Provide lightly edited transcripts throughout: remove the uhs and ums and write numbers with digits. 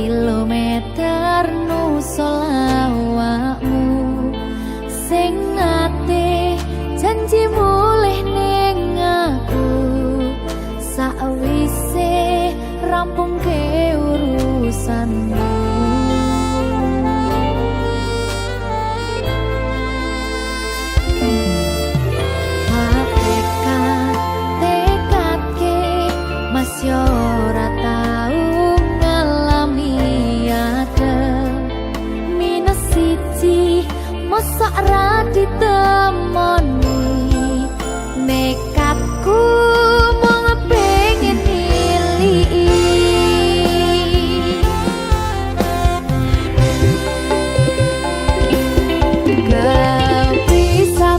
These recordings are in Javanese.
kilometer nusolawakmu sing ate janji mulih ning aku sakwise rampung ke urusanmu. Yo ora tau ngalami adem minus siji mosok ra ditemoni nekatku mung pengen nilii kau bisa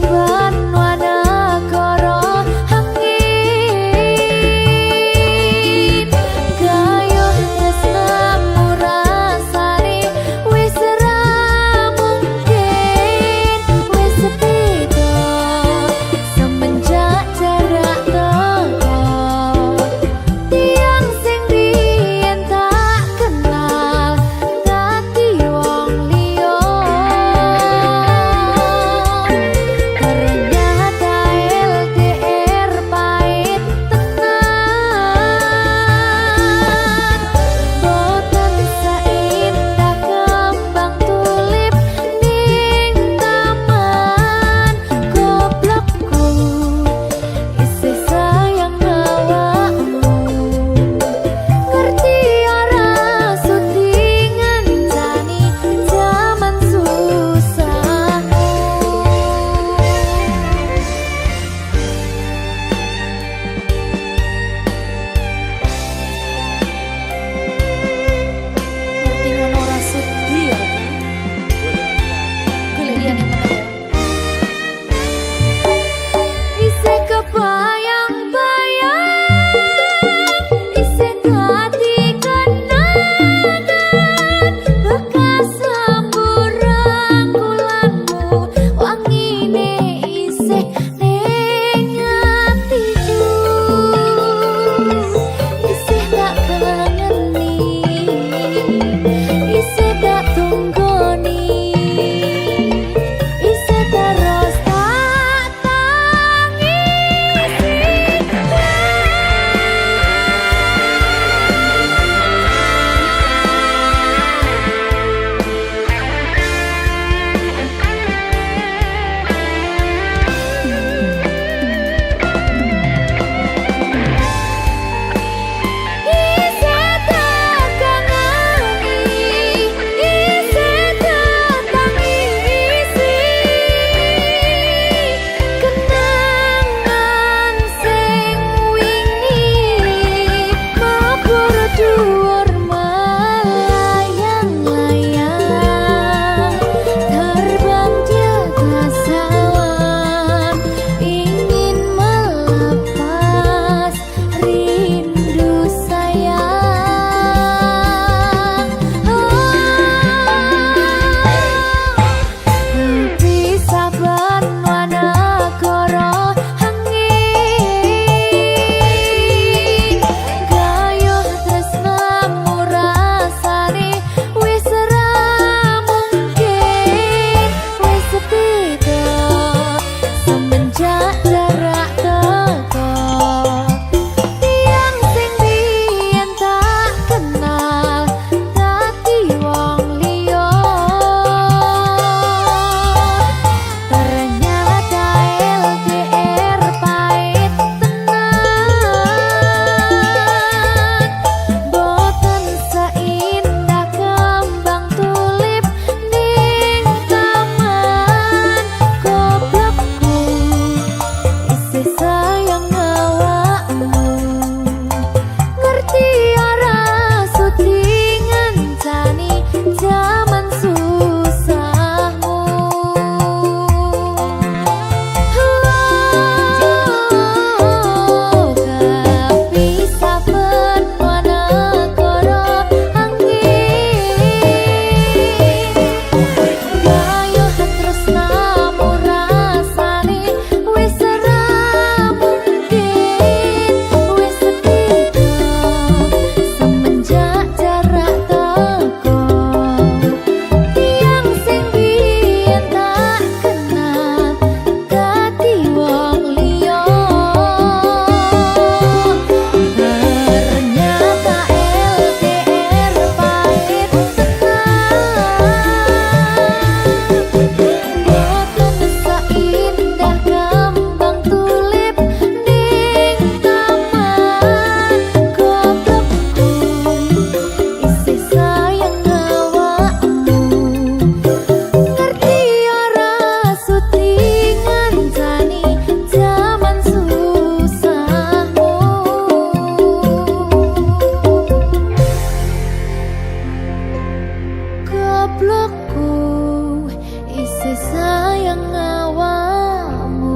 goblokku isi sayang awakmu.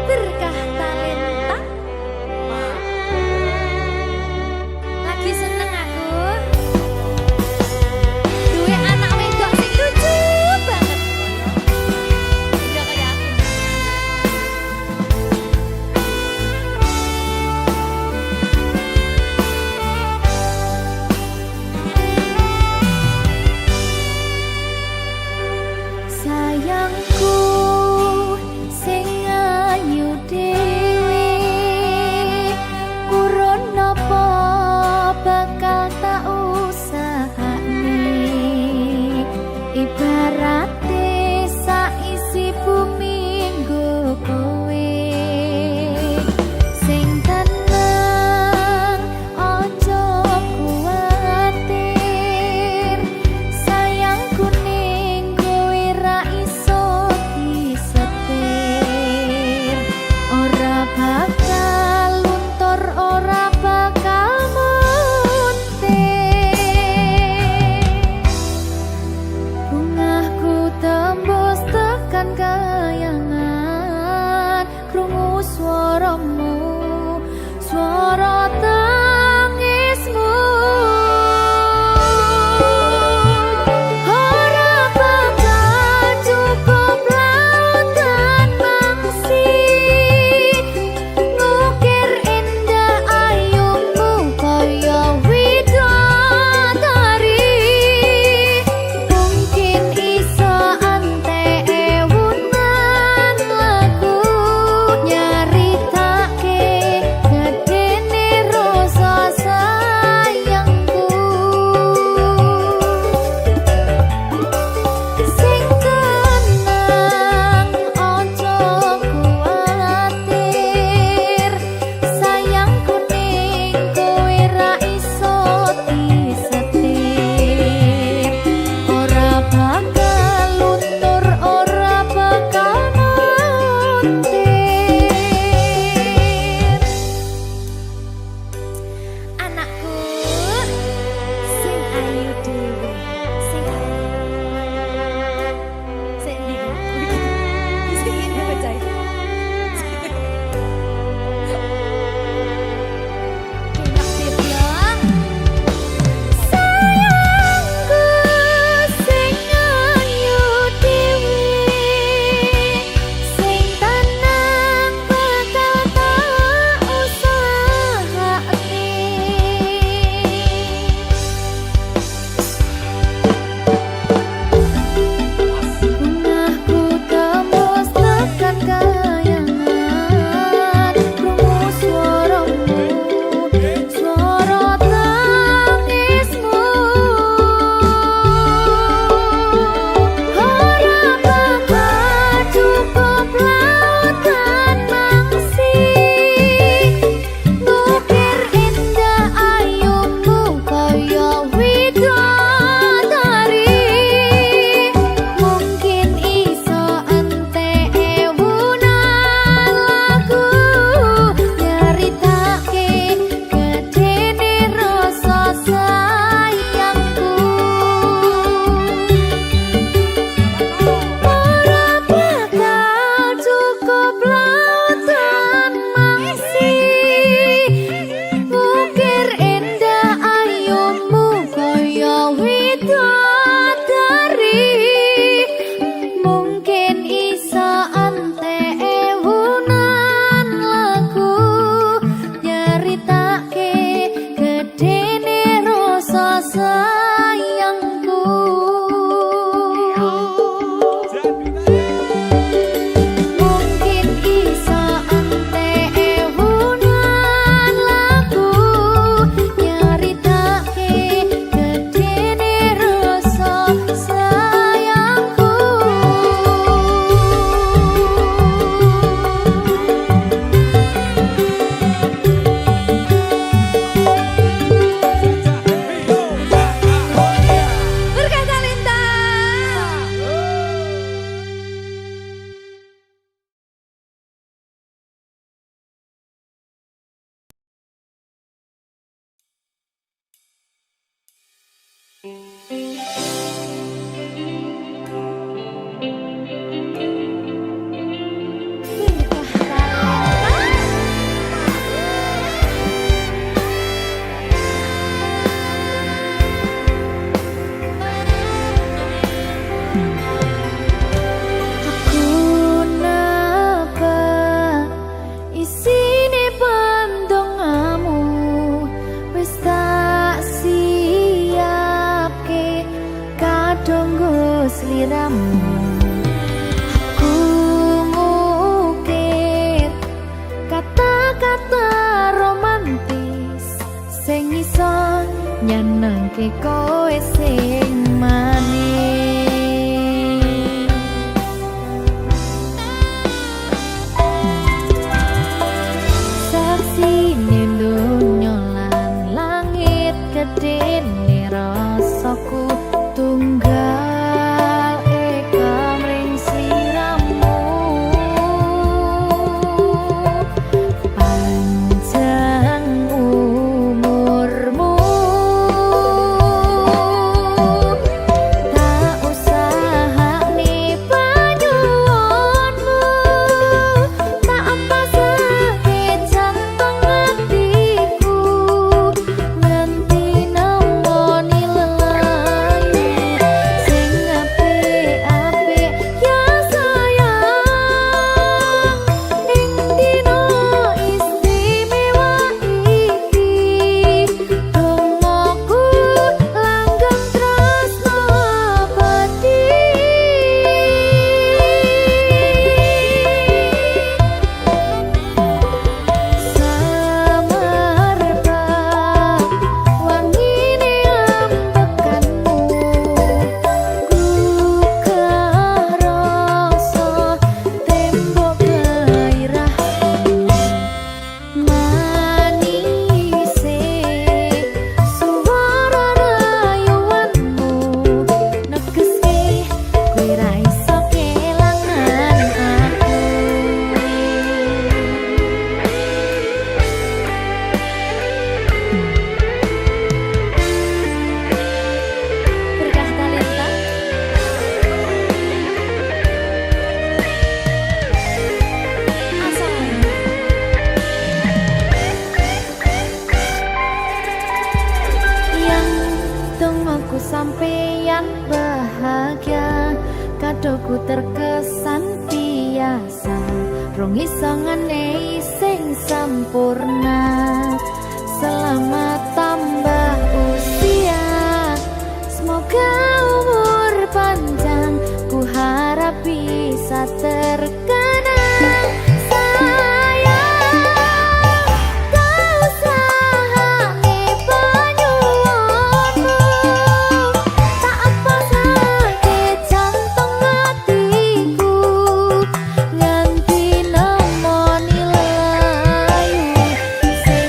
Berkah talenta. Lagi seneng aku. sliramu. Aku ngukir kata-kata romantis sing iso nyenengke kowe sing manis. Saksine donya lan langit gedene rasaku tunggal eka mring sliramu. Panjang umurmu, tak usahane panyuwunmu, tak empasake jantung hatiku, nganti nemoni lelayu sing apik-apik ya sayang. Ing dina istimewa iki dongaku langgeng tresno abadi. Samarba wangine ambekanmu, gugah rasa tembok gairahmu. Manise suara rayuanmu negeske kowe ra iso kelangan aku. Berkah talenta asal yang tungguku sampeyan bahagia, kadoku terkesan biasa, rong iso ngenehi sing sampurna. Selamat tambah usia, semoga umur panjang, ku harap bisa terkenang. Sayang, tak usahane panyuwunmu, tak empasake jantung hatiku, nganti nemoni lelayu sing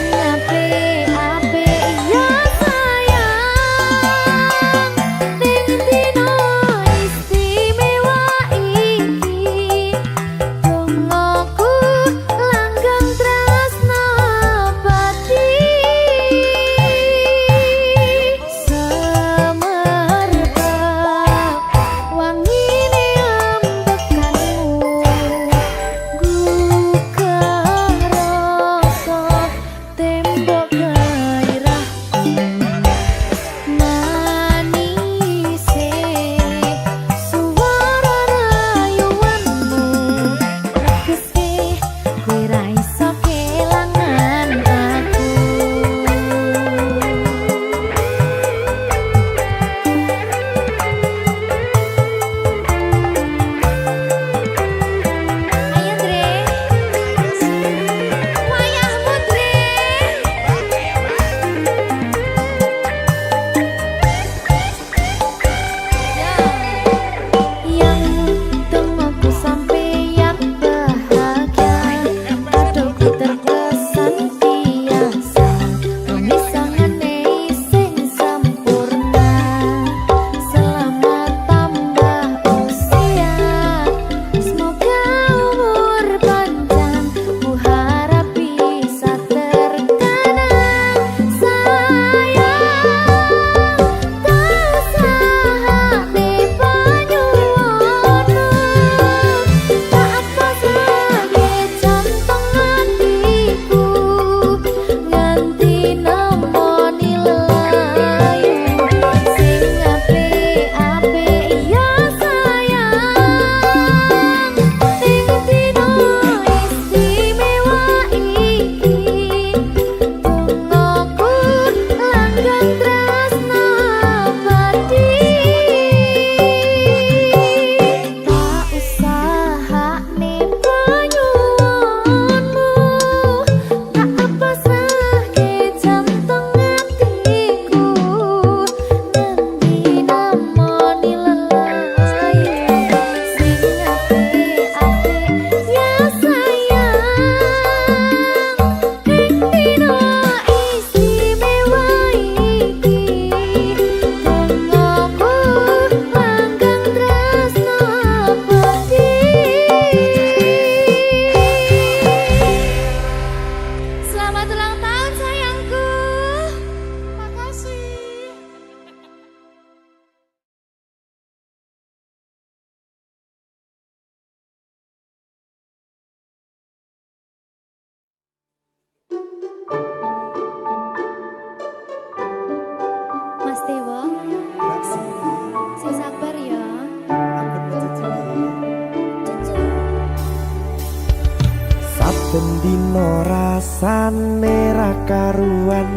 rasane ra karuan,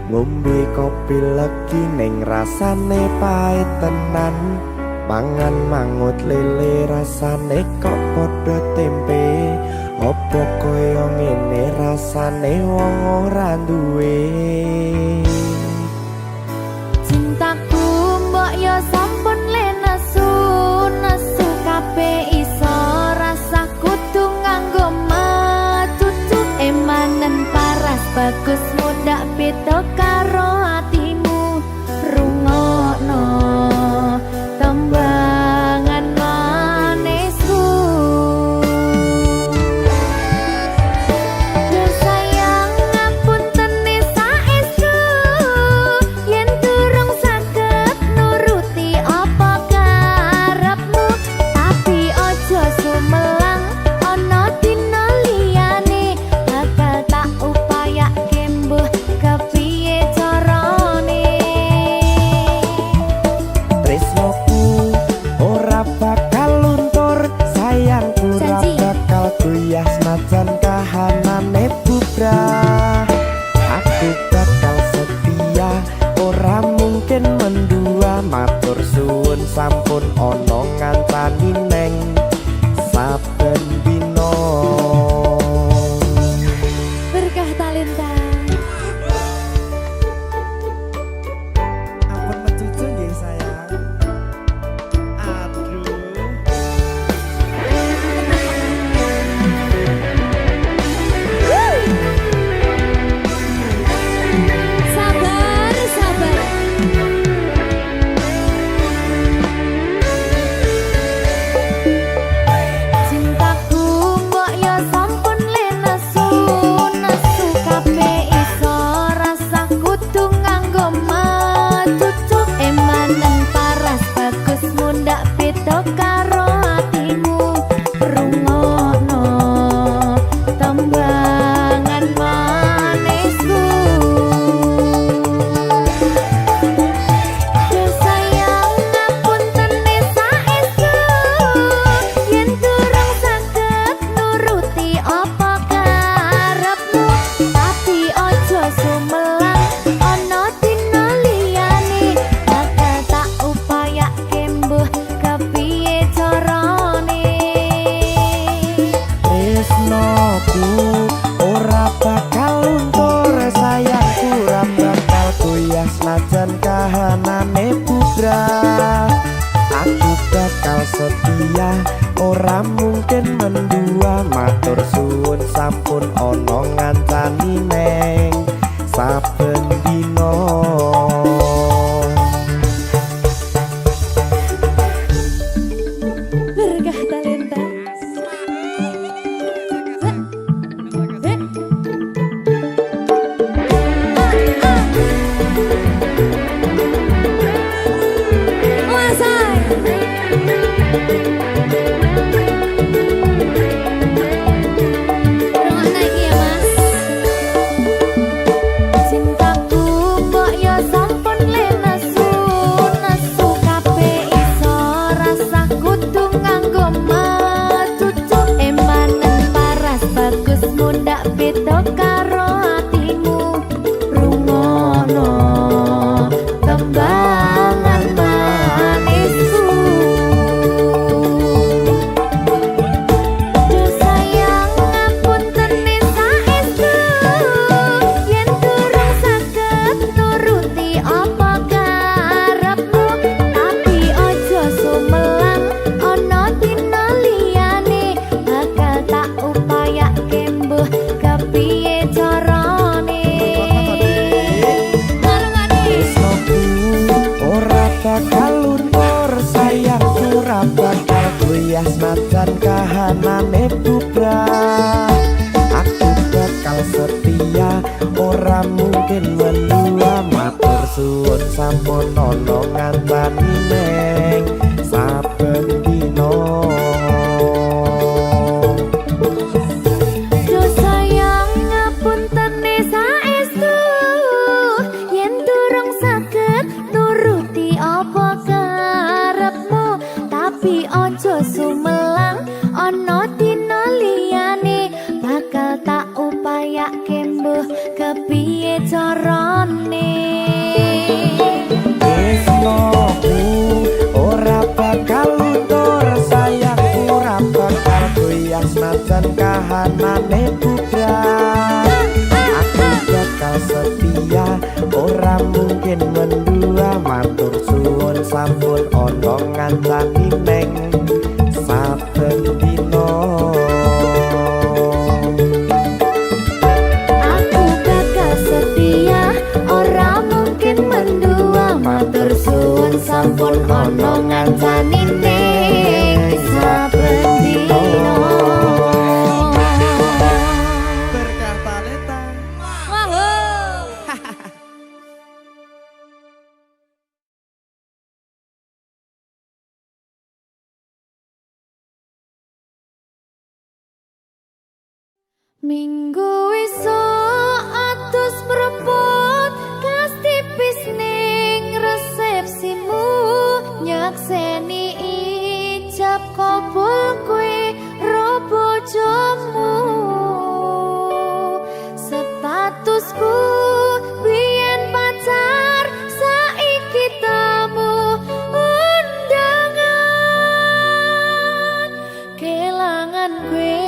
ngombe kopi legi ning rasane pahit tenan, mangan mangut lele rasane kok padha tempe, opo koyo ngene rasane wong ora duwe. Cintaku mbok yo sampun le nesu kabeh iso rasa kudu nganggo matutu emanen paras bagus mudak beda karo atimu rungokno tembangan manisku. Yo sayang ngapunten saestu yen durung saged nuruti apa karepmu, tapi ojo sumelang ana dina liyane bakal tak upayake mbuh kepiye carane. Tresnoku ora bakal luntur, sayangku ora Janji. bakal goyah senajan kahanane bubrah. Aku bakal setia, ora mungkin mendua, matur suwun sampun ana ngancani neng saben dina. Berkah talenta. Ampun mecucu nggih sayang. Aduh. Sabar, sabar. Cintaku mbok yo sampun le nesu kabeh iso rasa kudu nganggo matutu emanen paras bagus mundak beda karo atimu rungokno tembangan manisku. Yo sayang ngapunten saestu yen durung saged nuruti apa karepmu, tapi ojo sumelang ana dina liyane bakal tak upayake mbuh kepiye carane. Tresnoku ora bakal luntur, sayangku ora bakal goyah senajan kahanane bubrah. Aku bakal setia, ora mungkin mendua, matur suwun sampun ana ngancani neng saben dina. Berkah talenta. Cintaku mbok yo sampun le nesu kabeh iso rasa kudu nganggo matutu emanen paras bagus mundak beda karo atimu rungokno tembangan manisku. Yo sayang ngapunten saestu yen durung saged nuruti apa karepmu, tapi ojo sumelang ana dina liyane bakal tak upayake mbuh kepiye carane. Tresnoku ora bakal luntur, sayangku ora bakal goyah senajan kahanane bubrah. Aku bakal setia, ora mungkin mendua, matur suwun sampun ana ngancani neng saben dina. Yo sayang ngapunten saestu yen durung saged nuruti apa karepmu, tapi ojo sumelang ana dina liyane bakal tak upayake kahanane bubrah. Aku bakal setia, ora mungkin mendua. Matur suwun sampun ana ngancani neng saben dina. Aku bakal setia, ora mungkin mendua. Matur suwun sampun ana ngancani ning saben dina. Berkah talenta. Minggu esuk atus mrepot kas tipis ning resepsimu, nyakseni ijab kabul kowe ro bojomu. Statusku biyen pacar, saiki tamu undangan. Kelangan kowe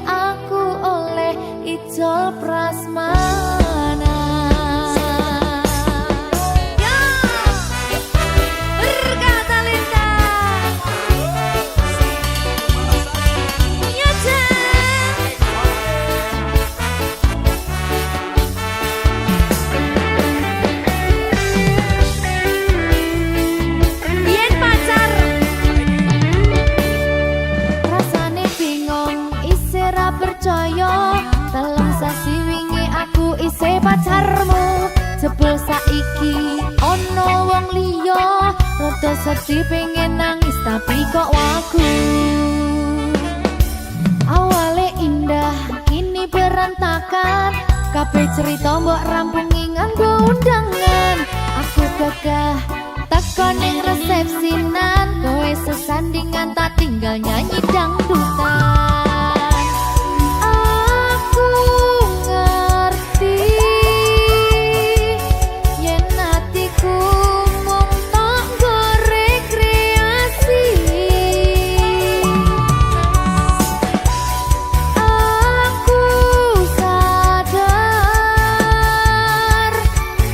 aku oleh ijol prasmanan. Ya, berkah talenta. Ya, biyen pacar rasane bingung, isih ra percaya. Telung sasi wingi aku isih pacarmu, jebul saiki ono wong liya. Rada sedih pengen nangis tapi kok wagu. Awale indah kini berantakan, kabeh cerita mbok rampungi nganggo undangan. Aku gagah teko ning resepsinan, kowe sesandingan tak tinggal nyanyi dangdutan. Aku ngerti yen atiku mung tanggo rekreasi. Aku sadar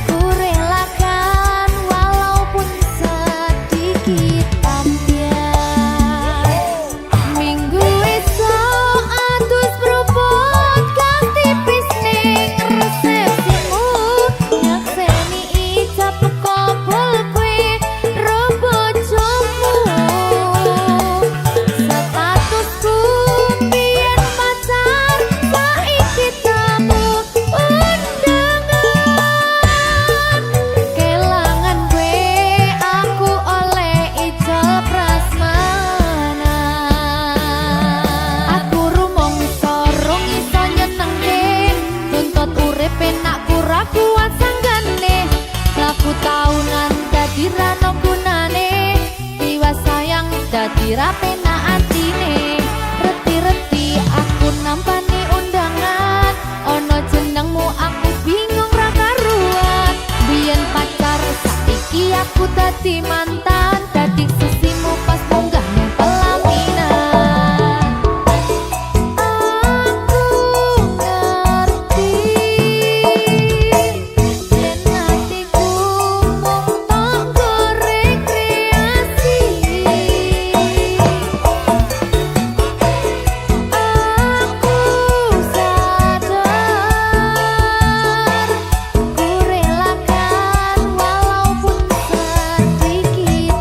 ku relakan walaupun sedikit ambiar. Minggu esok atus propot kas tipis ning resepsimu, nyakseni ijab kabul kowe ro bojomu. Statusku biyen pacar, saiki tamu undangan. Kelangan kowe aku oleh ijol prasmanan. Aku rumangsa rong iso nyenengke, tuntut urip enak ora kuat sanggane. Laku taunan dadi ra ono gunane, tiwas sayang dadi ra penak atine. Reti-reti aku nampani undangan, ono jenengmu aku bingung ra karuan. Biyen pacar saiki aku dadi mantan, dadi sisimu pas munggah ning pelaminan. Aku ngerti yen atiku mung tanggo rekreasi. Aku sadar ku relakan walaupun sedikit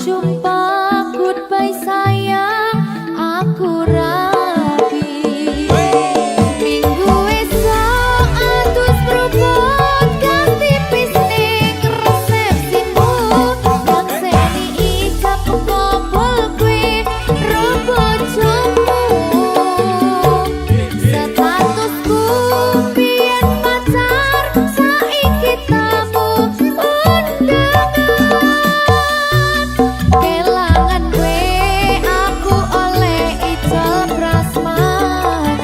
jumpa, goodbye sayang, aku rapi. Minggu esok atus berubah ganti pisning resepsimu. Yang seni ijab ngobol kue robojomu. Statusku biyen pacar, saiki tamu undangan. Kelangan kue aku oleh ijol prasmanan.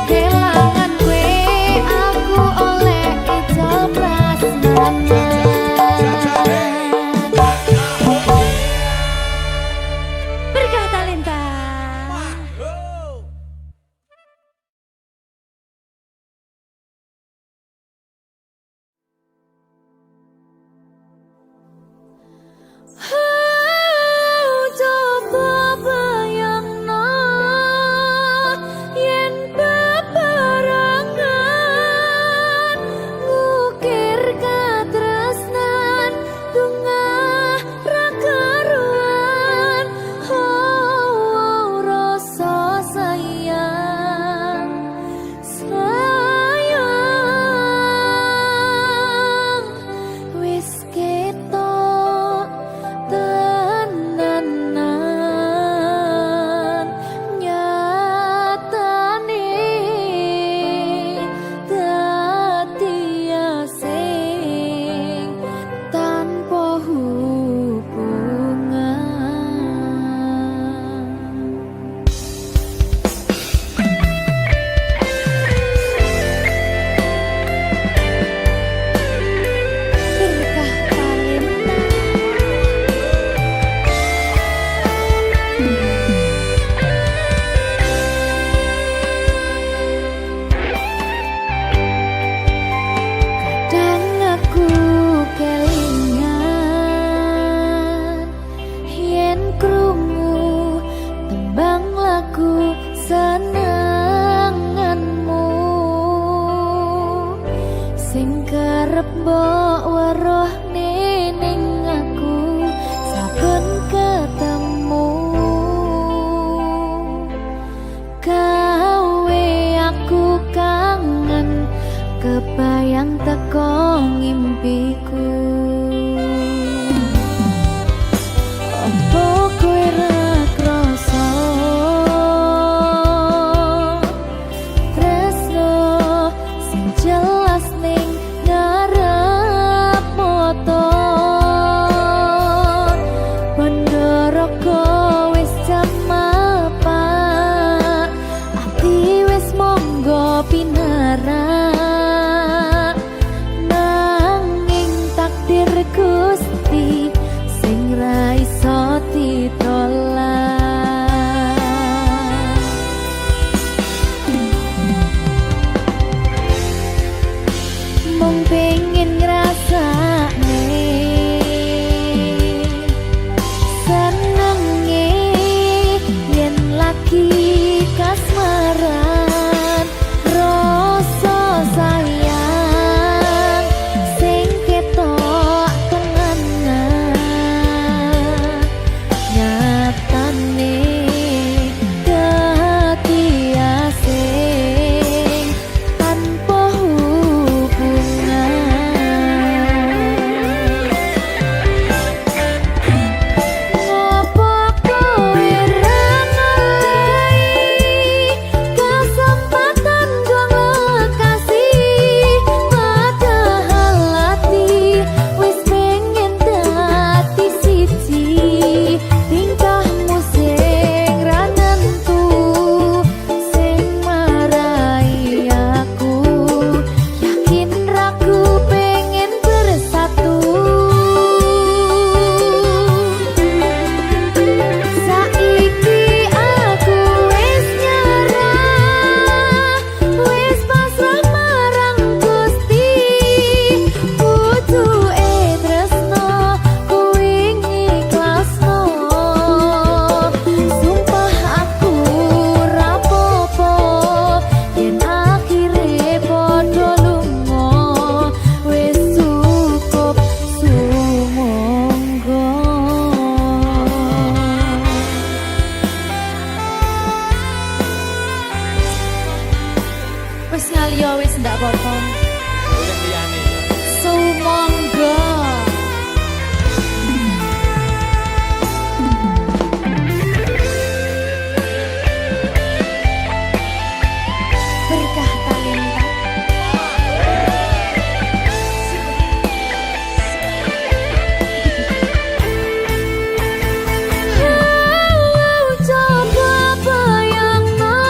Kelangan kue aku oleh ijol prasmanan. Berkah talenta. Coba bayangno yen bebarengan ngukir katresnan tungah ra karuan. Oh, rasa sayang wis ketok tenanan nyatane dadi asing tanpa hubungan. Berkah talenta. Kadang aku kelingan yen krungu tembang lagu senenganmu sing kerep mbok weruhne ning aku saben ketemu. Gawe aku kangen kebayang teko ngimpiku. Apa kowe ra krasa tresno sing jelas ning ngarep motor. Pandharaka wis jam mapan, ati wis monggo pinarak. Nanging takdir Gusti sing ra iso gak apa-apa. Yang liyane. Sumangga. Berkah talenta. Coba bayangno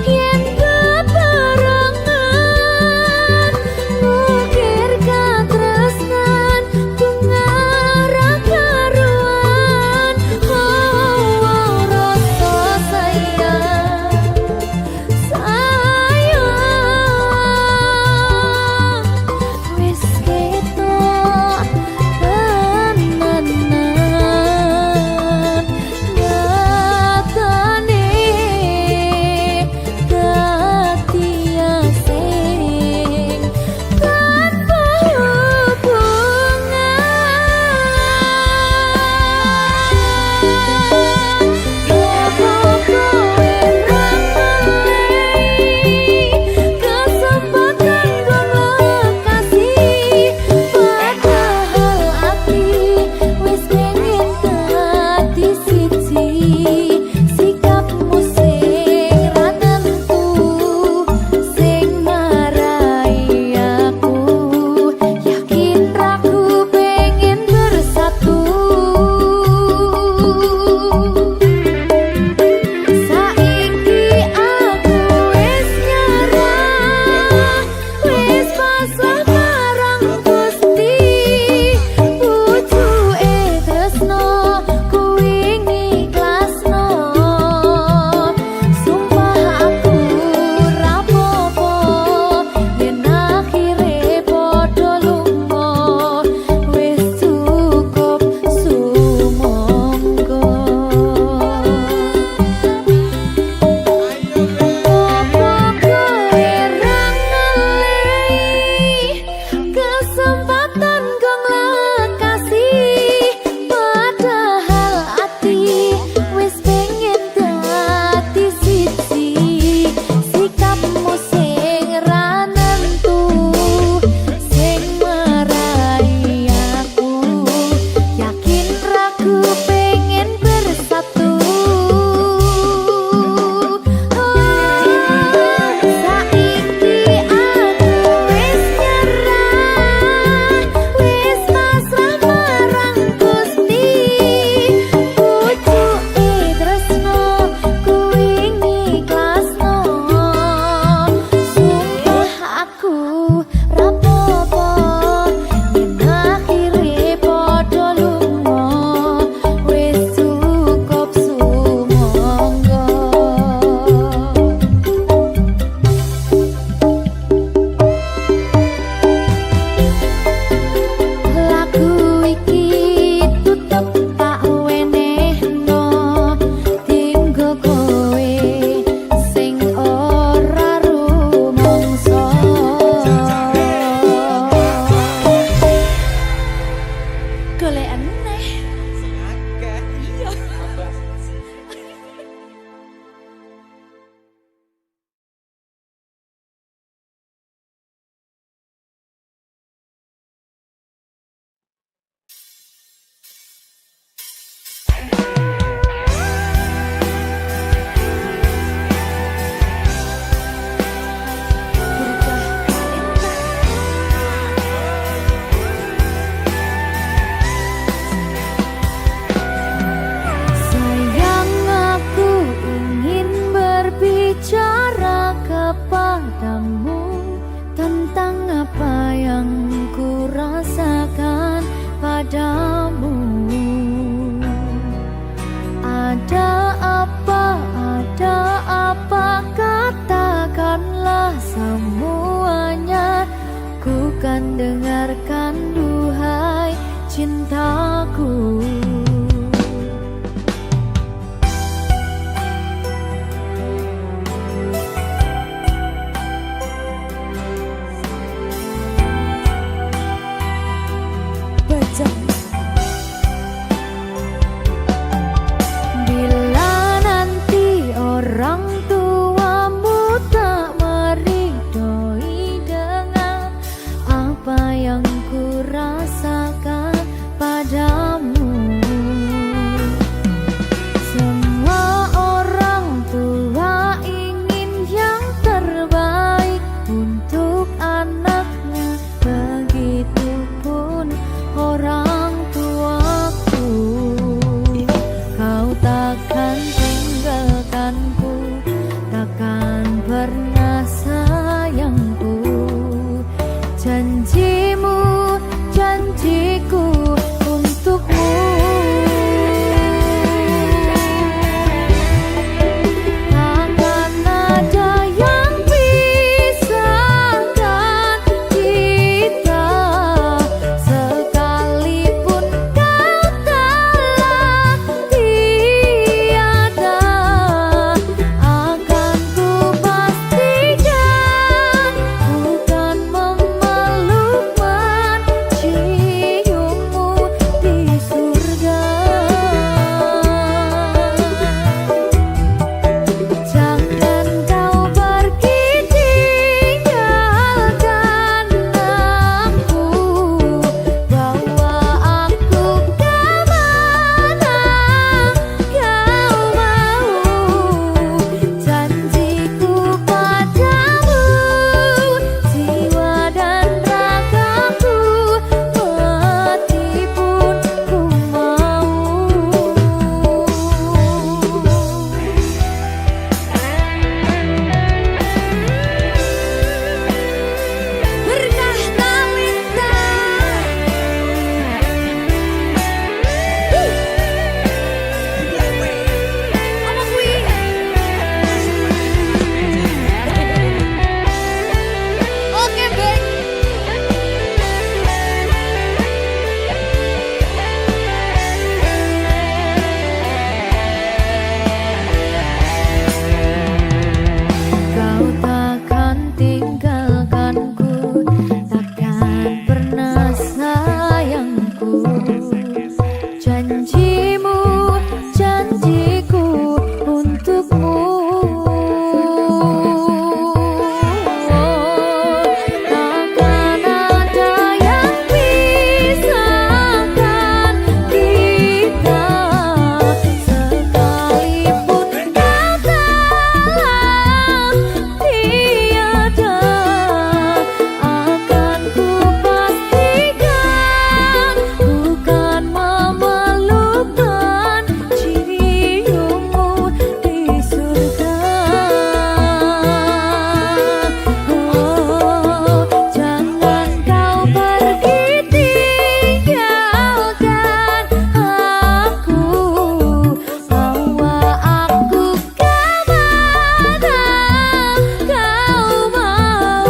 yen bebarengan Janjimu, janjiku untukmu. Takkan ada yang pisahkan kita, sekalipun kau telah tiada, akan ku pastikan bukan memerlukan ciummu di surga. Oh, jangan kau pergi tinggalkan aku, bawa aku kemana kau mau.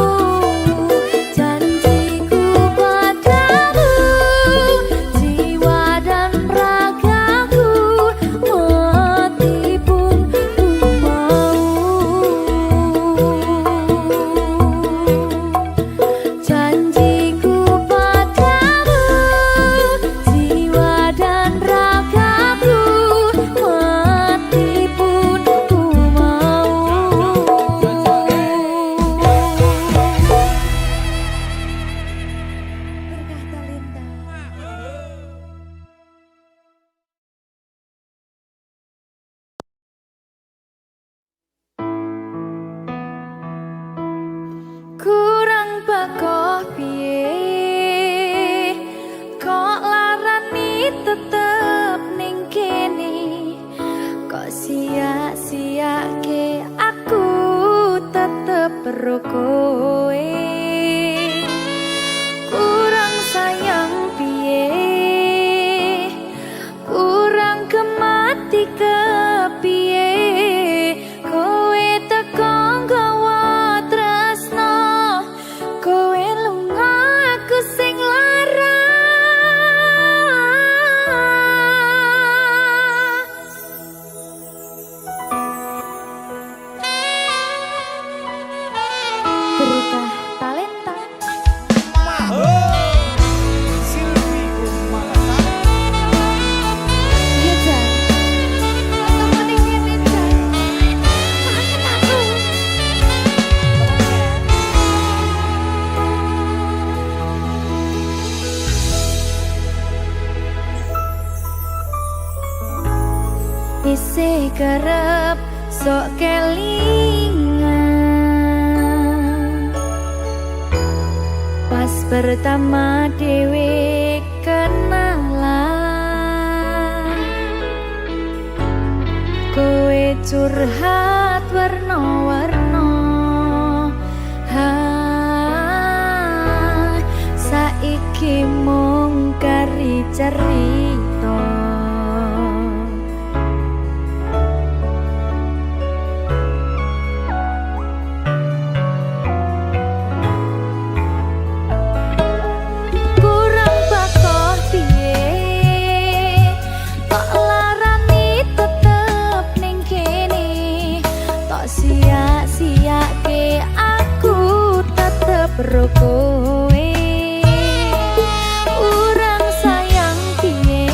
Janjiku padamu, jiwa dan ragaku, mati pun ku mau. Janjiku padamu, jiwa dan ragaku, mati pun ku mau. Berkah talenta. Kurang bakoh piye kok larani tetep ning kene, kok sia-siake aku tetep perlu kowe. Kurang sayang piye, kurang kemati kepiye, kowe teko nggawa tresno, kowe lunga aku sing lara. Berkah talenta. Silvi Kumalasa. Iya Jan, ketemu ning kene Jan, maafin aku. Isih kerep sok kelingan, pas pertama dewe kenalan, kowe curhat warna-warna. Saiki mung kari cerita, kurang bakoh piye kok larani tetep ning kene, tok sia-siake aku tetep ro kowe. Kurang sayang piye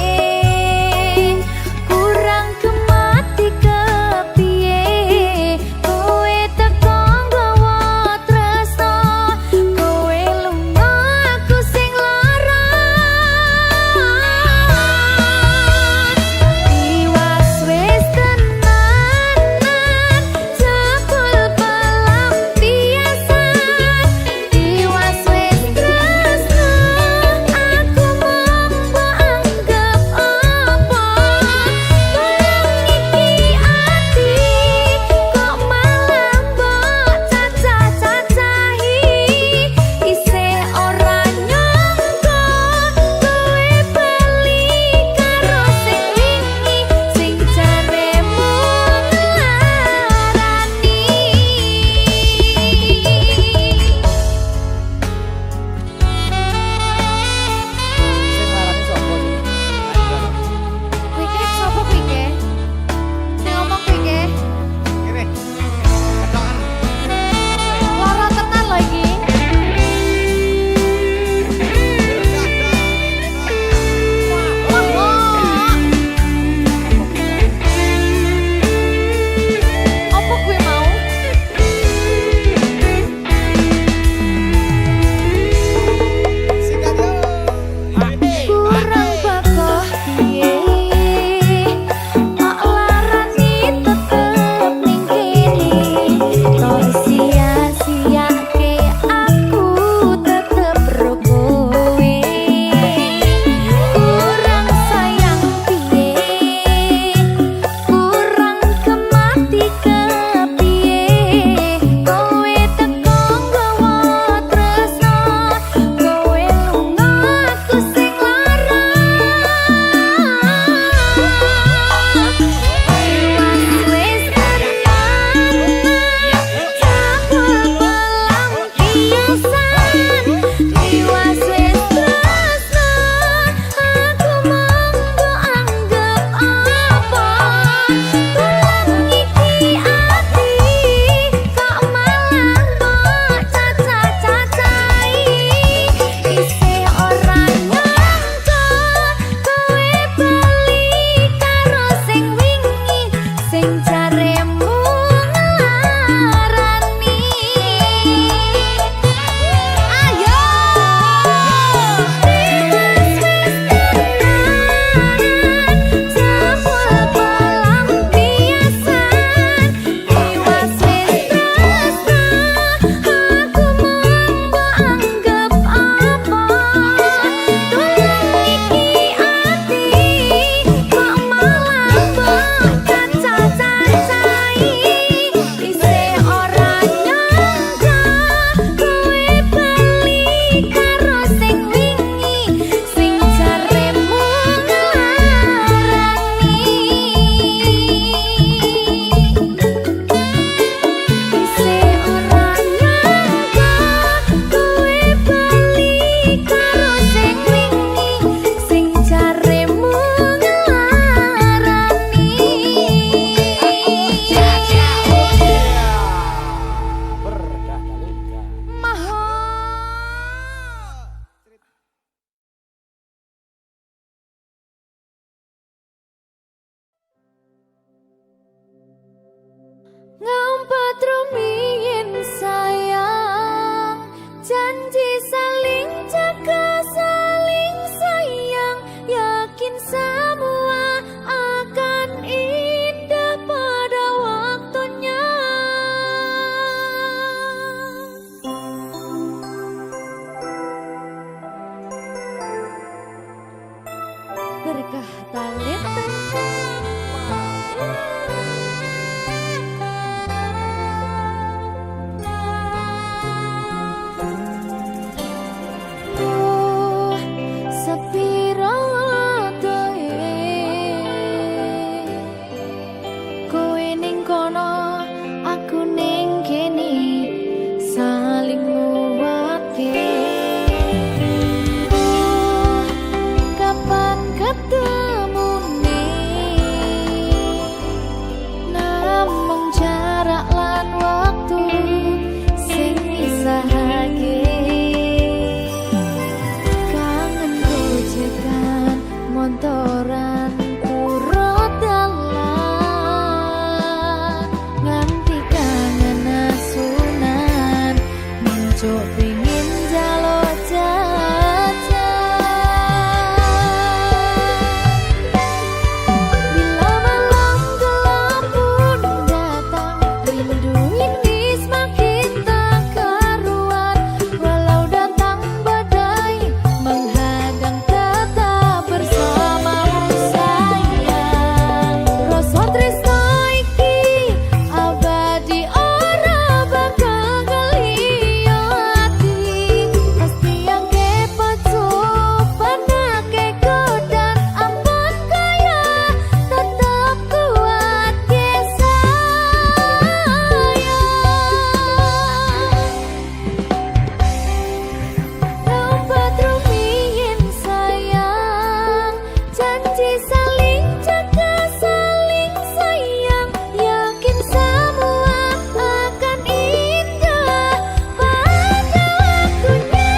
saling jaga, saling sayang, yakin semua akan indah pada waktunya.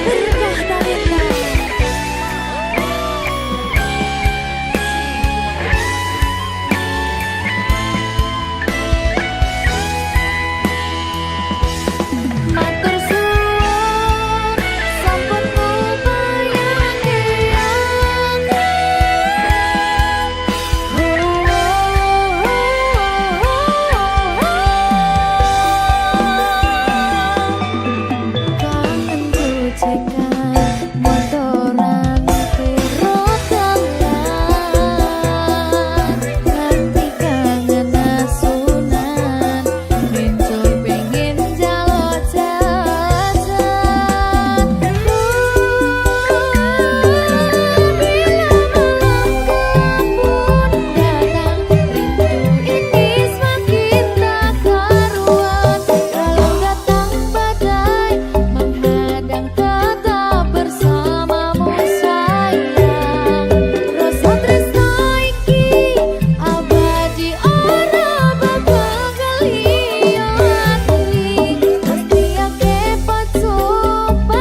Berkah talenta. Matur suwun sampun ngupayaken kangen gojekan motoran piro dalan nganti kangen asunan enjoy pengen jalo jajan bila malam pun datang rindu ini semakin tak karuan kalau datang badai menghadang tetap bersamamu sayang rasa tresno iki abadi ora bakal liyo ati mesti ake pacobanake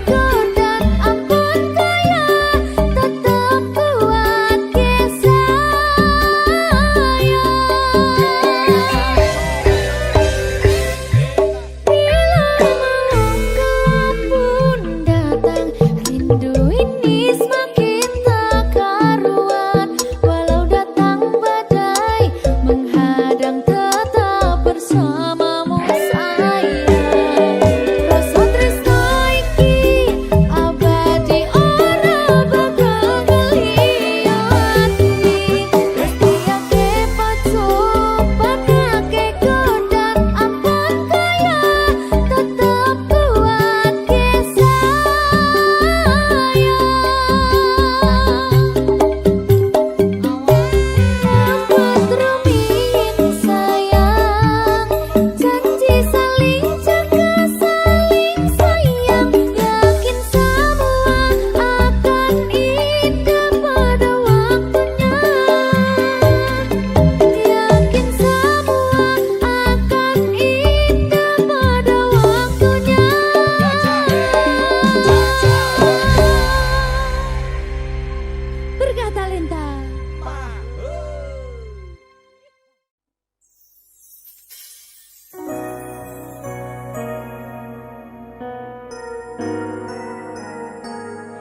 godan ampun kaya tetap kuat ke sayang bila malam pun datang rindu ini semakin tak karuan walau datang badai menghadang tetap bersamamu sayang rasa tresno iki abadi ora bakal liyo ati mesti ake pacobanake godan ampun kaya tetap kuat ke Amat rumiyin sayang janji saling jaga saling sayang yakin semua akan indah pada waktunya yakin semua akan indah pada waktunya. Berkah talenta.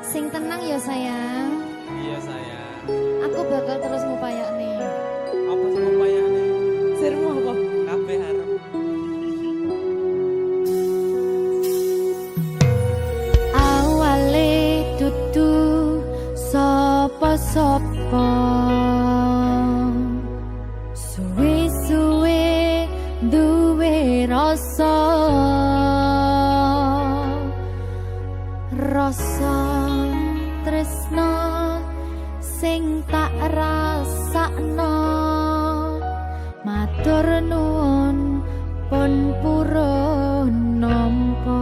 Sing tenang ya sayang, Iya sayang. aku bakal terus ngupayakne. Apa sih upayane? Sirmu apa? Kabeh arep. Awale dudu sapa-sapa suwe-suwe duwe rasa tresno sing tak rasakno matur nuwun pun purun nampa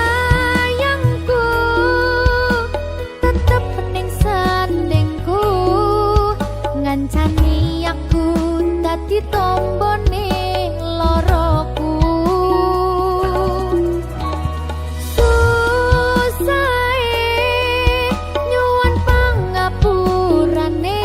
sayangku tetep ning sandingku ngancani aku dadi tombone loroku susahe nyuwun pangapurane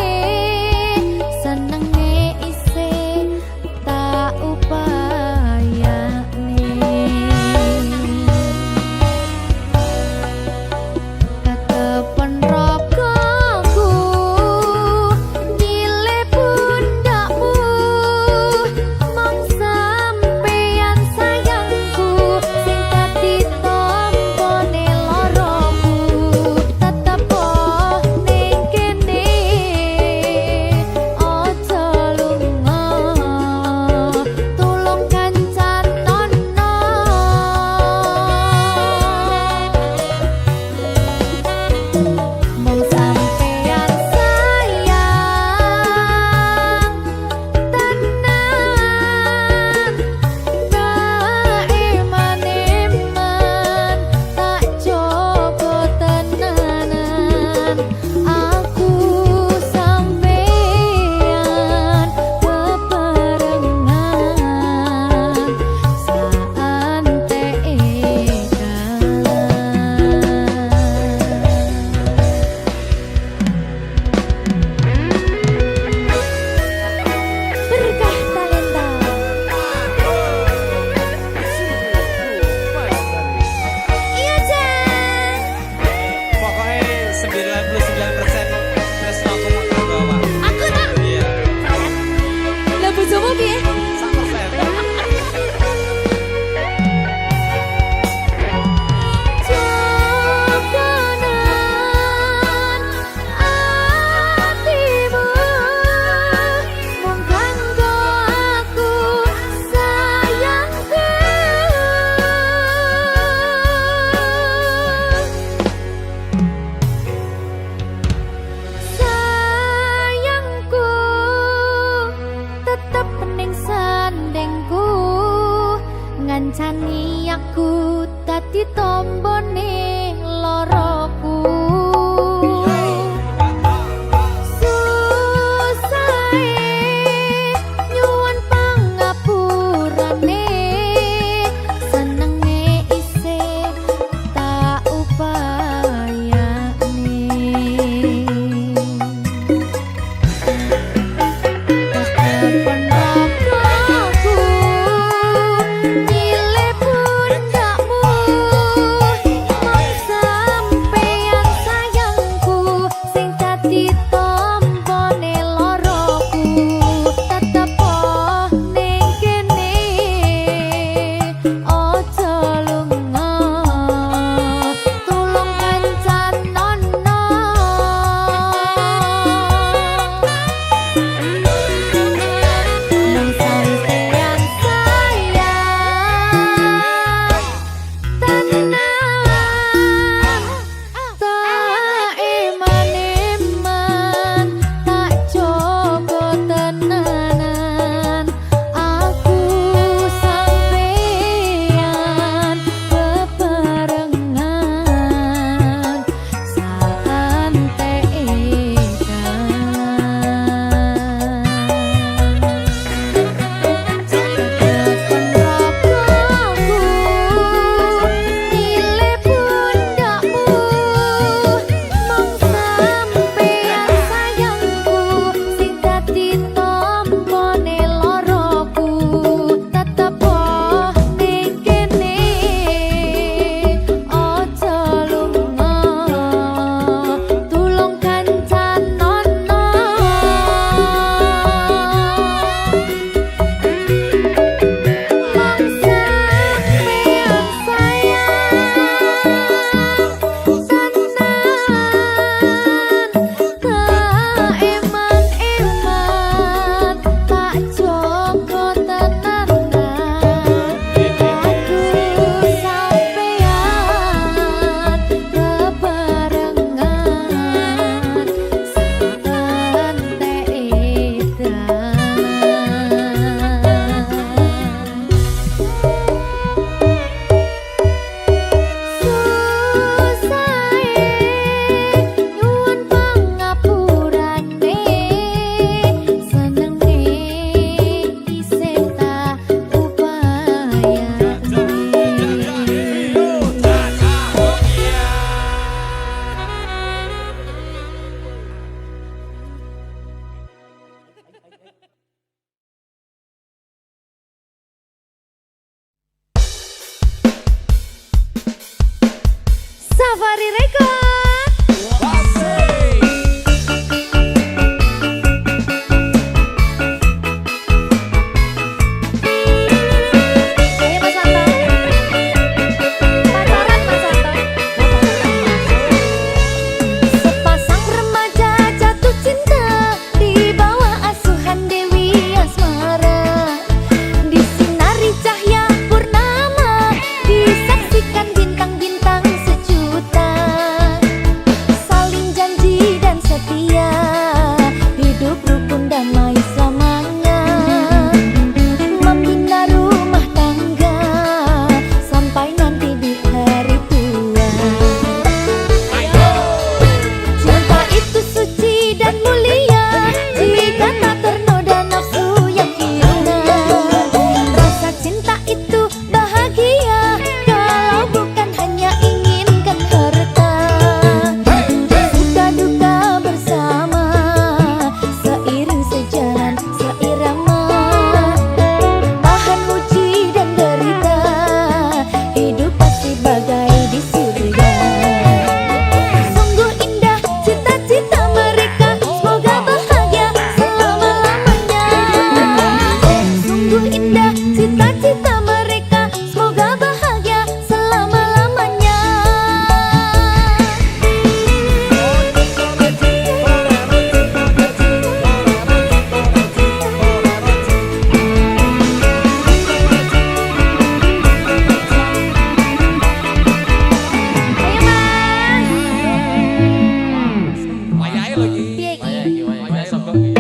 lagi. Piye iki? Wayah songkok iki.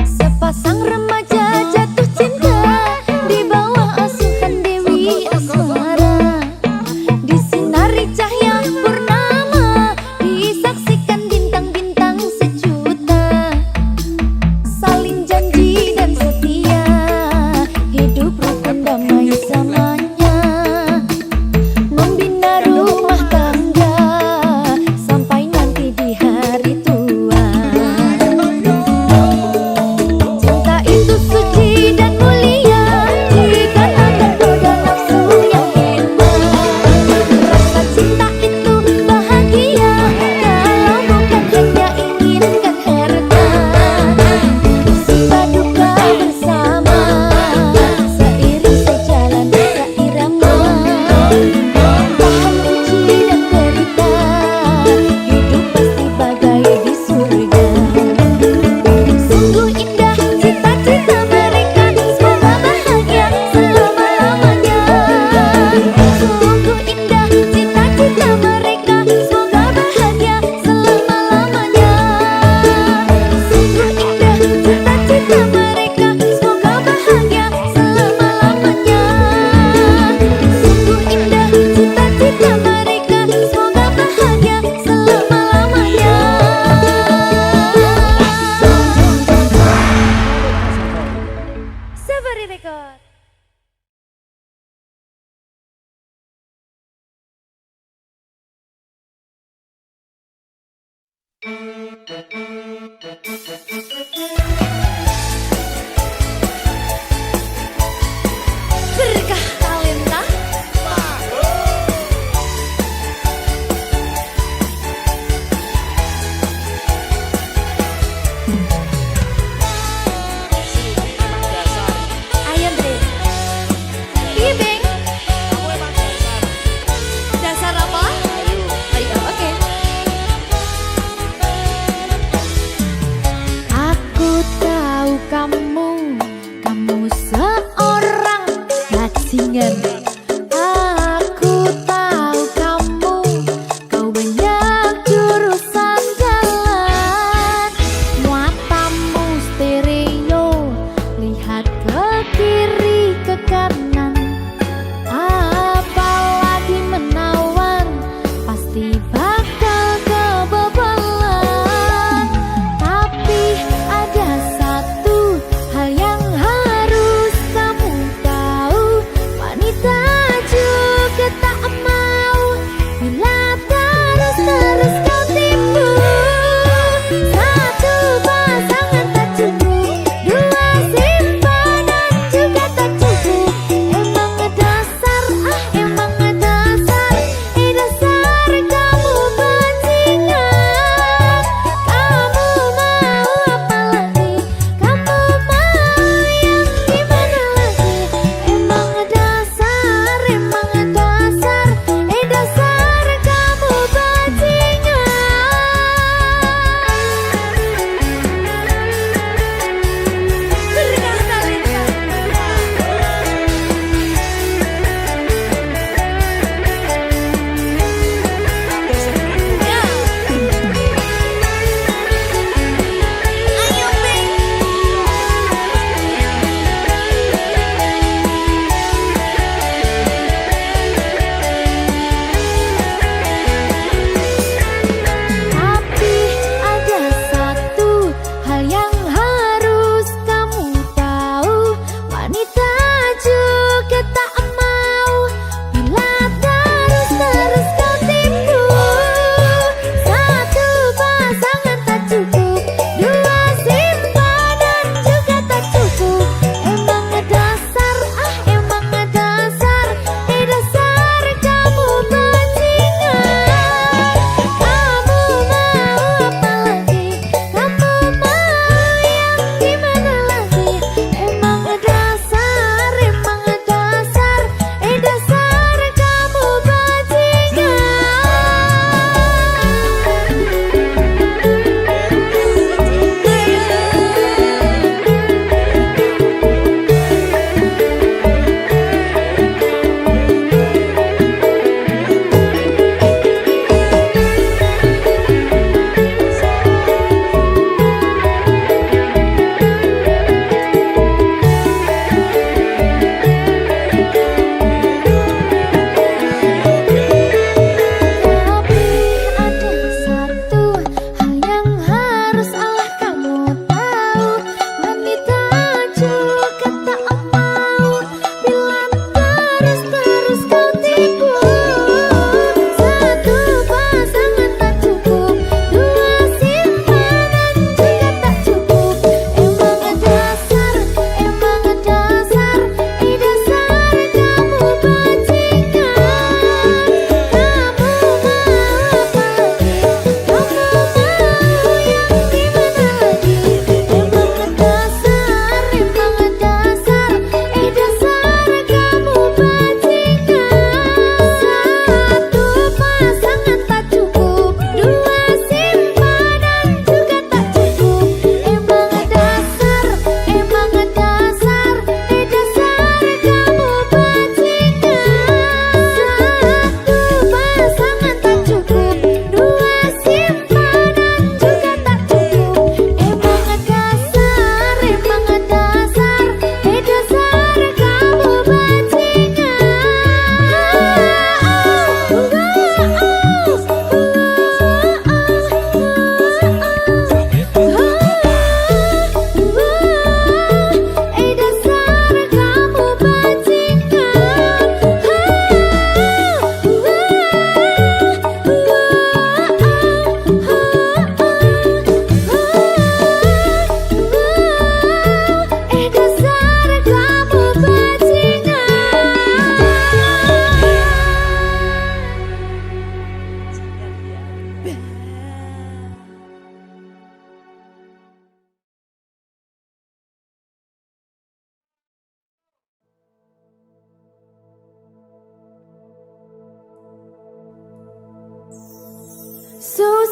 Sepasang remaja jatuh cinta di bawah asuhan Dewi Asmara. Disinari cahaya purnama, disaksikan bintang-bintang sejuta. Saling janji dan setia, hidup rukun damai selamanya. Membina rumah tangga sampai nanti di hari tua. Cinta itu suci dan mulia, jika tak tergoda nafsu yang hina. Rasa cinta itu bahagia, kalau bukan hanya inginkan harta. Suka duka bersama, seiring sejalan seirama. Tahan uji dan derita, hidup pasti bagai di surga. Sungguh indah cita-cita mereka, semoga bahagia selama-lamanya. Sungguh indah cita-cita mereka, semoga bahagia selama-lamanya. Sungguh indah cita-cita mereka, semoga bahagia selama-lamanya. Sungguh indah cita-cita mereka, semoga bahagia selama-lamanya. Sabari Record. Berkah talenta. Ayo Dre. Iya Beng. Dasar apa? Ayo oke.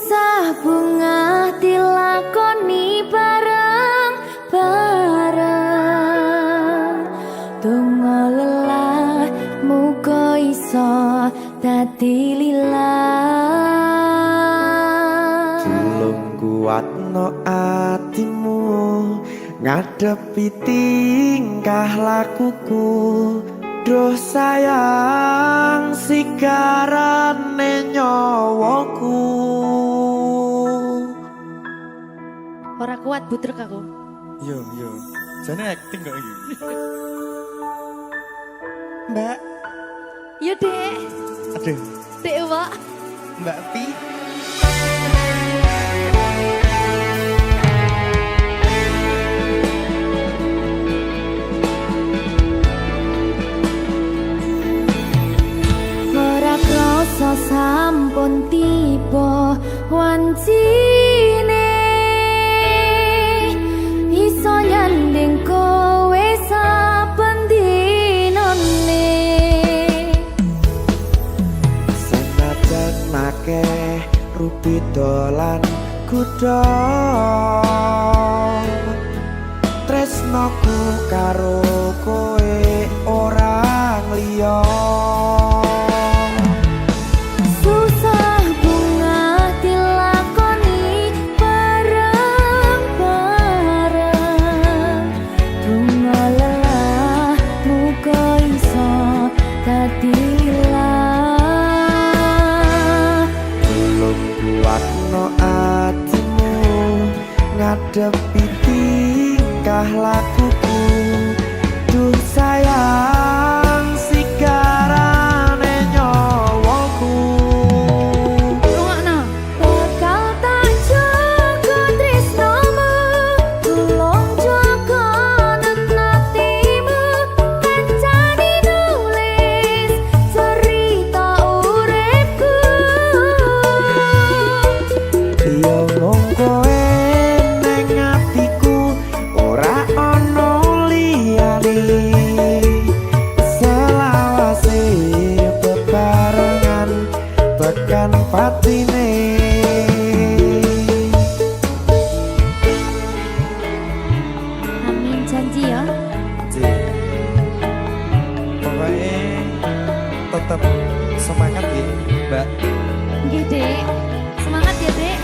Susah bunga dilakoni bareng-bareng. Donga lelah muga iso dadi lillah. Tulung kuatno atimu ngadepi tingkah lakuku. Duh sayang sigarane nyawaku. Ora kuat butrek aku. Yo, jane acting kok iki. Mbak, Ya dek, aduh, dek Wak. Mbak Pi. Ora krasa sampun tiba wancine iso nyanding kowe saben dinane. Senajan akeh rupi dolan kuda, tresnoku karo kowe ora liya. Susah bunga dilakoni bareng-bareng. Bunga lelah muga iso dadi lillah. Tulung kuatno atimu ngadepi tingkah lakuku. Duh sayang sigarane nyawaku. Rungokno. Bakal tak jaga tresnamu, tulung jaga nenatimu. Kancani nulis cerita uripku. Yo mung kowe ning atiku ora ana liyane. Selawase bebarengan tekan patine. Amin janji ya. Pokoknya tetap semangat ya, Mbak. Nggih, Dek. Semangat ya, Dek.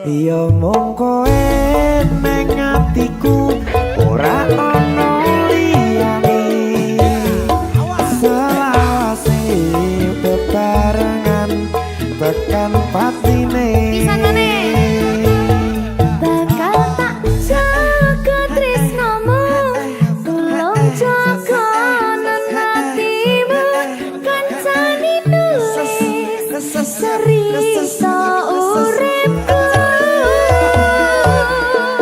Iya mung kowe neng atiku ora ono liyane selawase bebarengan tekan patine bakal tak jaga tresnamu tulung jaga nan hatimu kancani nulis cerita uripku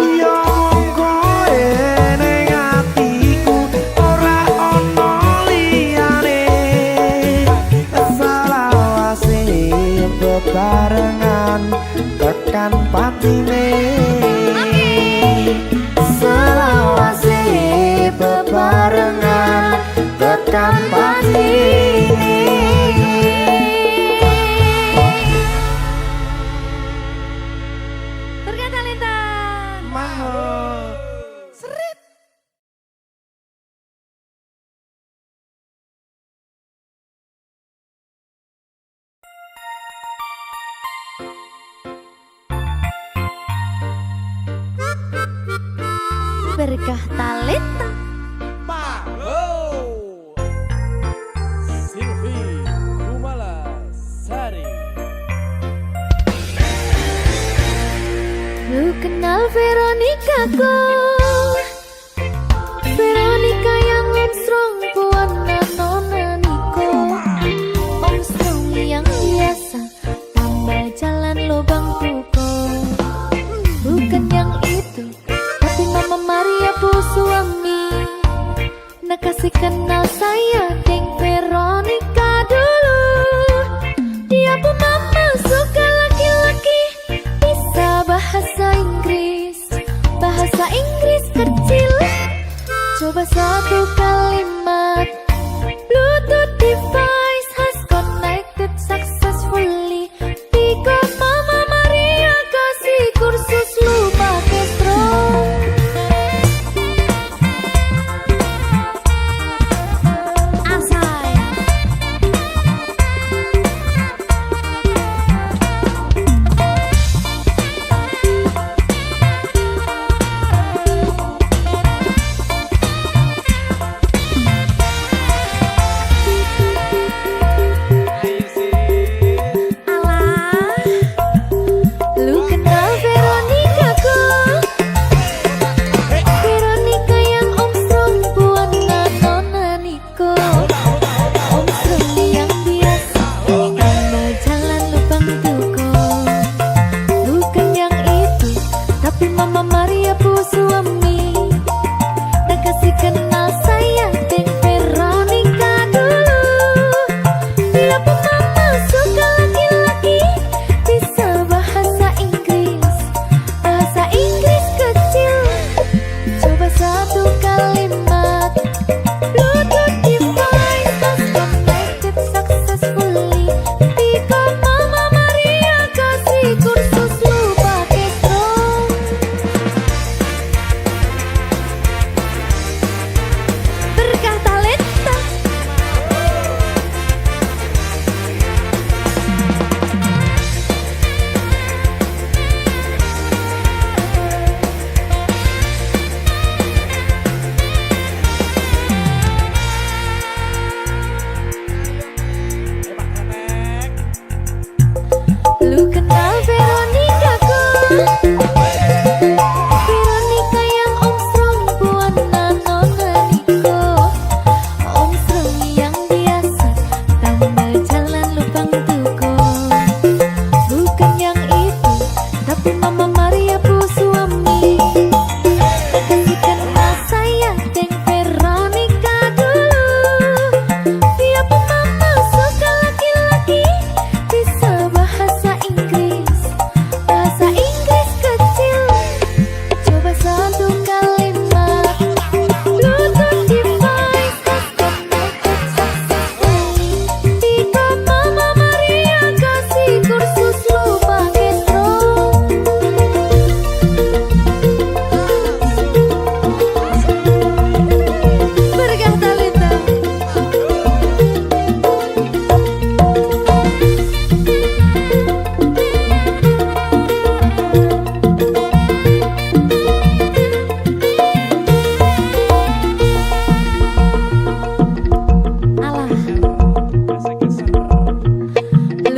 iya mung kowe neng atiku ora ono liyane selawase bebarengan tekan patine selawase bebarengan tekan patine. Berkata Lintan Mahal. berkah talenta Silvi Kumala Sari. lu kenal Veronica ku Veronica yang Armstrong puana nona Niko Armstrong yang biasa tambah jalan lubang tuko bukan yang itu tapi Mama Maria bu suami nak kasih kenal saya deng Veronica dulu dia pun mama suka laki-laki bisa bahasa Inggris kecil coba satu kalimat Bluetooth device has connected successfully tiga Mama Maria kasih kursus lu pakai strong asai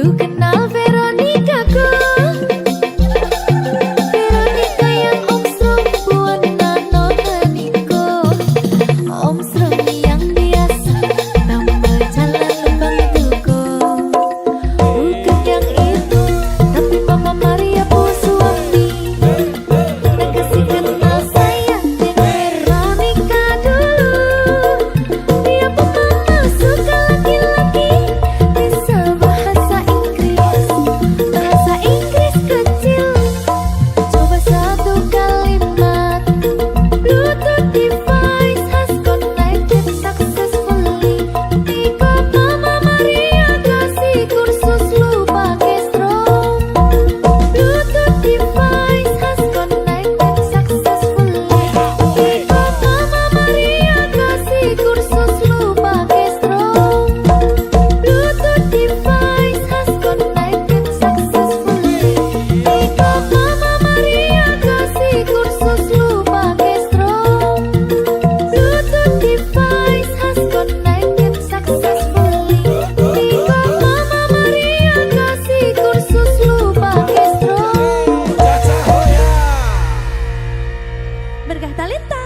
Lu kenal Veronica ku, Veronica yang omstrong buana nona niko, omstrong yang biasa tambah jalan lubang tuko. Bukan yang itu, tapi Mama Maria bu suami yang kasih kenal saya dengan Veronica dulu. Dia pemana suka laki-laki, bisa bahasa Inggris kecil. Coba satu kalimat, Bluetooth device has connected successfully. Tiko Mama Maria kasih kursus lu pakai strong. Bluetooth device has connected successfully. Tiko Mama Maria kasih kursus lu pakai strong. Bluetooth device has connected successfully. Tiko Mama Maria kasih kursus lu pakai strong. Bluetooth device has connected successfully. Tiko Mama Maria kasih kursus lu pakai strong. Caca Hoya. Berkah talenta.